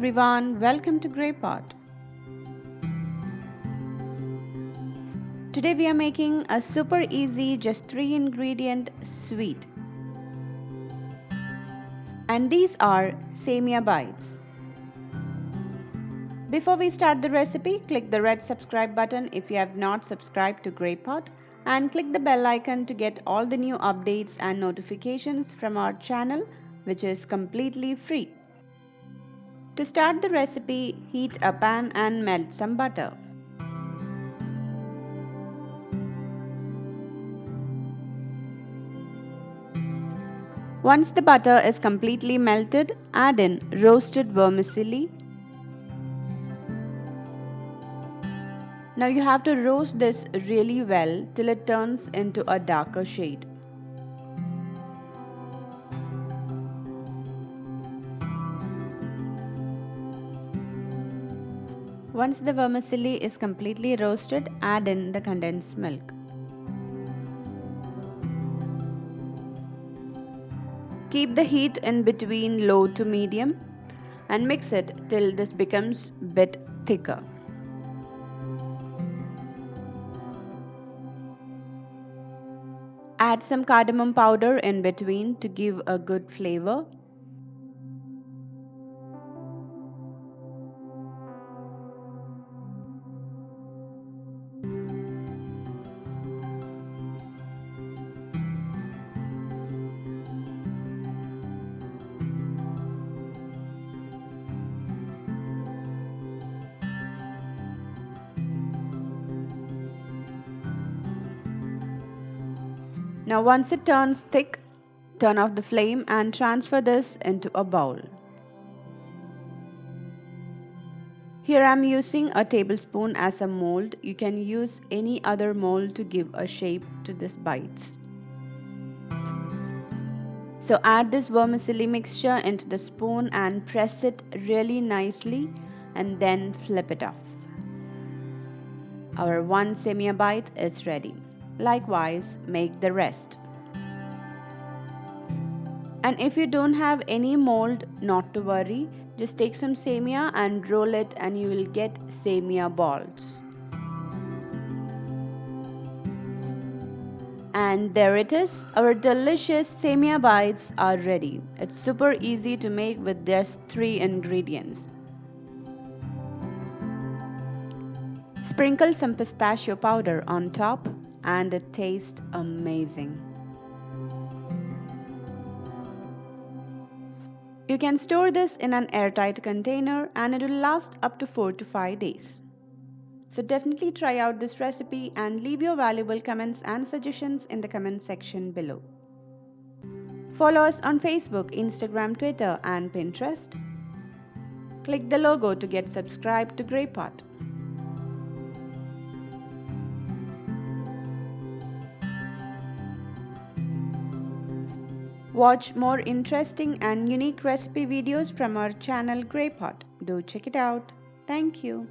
everyone, welcome to GreyPot. Today we are making a super easy just 3 ingredient sweet. And these are Semiya bites. Before we start the recipe, click the red subscribe button if you have not subscribed to GreyPot and click the bell icon to get all the new updates and notifications from our channel, which is completely free. To start the recipe, heat a pan and melt some butter. Once the butter is completely melted, add in roasted vermicelli. Now you have to roast this really well till it turns into a darker shade. Once the vermicelli is completely roasted, add in the condensed milk. Keep the heat in between low to medium and mix it till this becomes a bit thicker. Add some cardamom powder in between to give a good flavor. Now once it turns thick, turn off the flame and transfer this into a bowl. Here I am using a tablespoon as a mold. You can use any other mold to give a shape to this bites. So add this vermicelli mixture into the spoon and press it really nicely and then flip it off. Our one Semiya bite is ready. Likewise, make the rest. And if you don't have any mold, not to worry, just take some Semiya and roll it and you will get Semiya balls. And there it is, our delicious Semiya bites are ready. It's super easy to make with just 3 ingredients. Sprinkle some pistachio powder on top and it tastes amazing. You can store this in an airtight container and it will last up to 4 to 5 days. So definitely try out this recipe and leave your valuable comments and suggestions in the comment section below. Follow us on Facebook, Instagram, Twitter and Pinterest. Click the logo to get subscribed to GreyPot. Watch more interesting and unique recipe videos from our channel GreyPot. Do check it out. Thank you.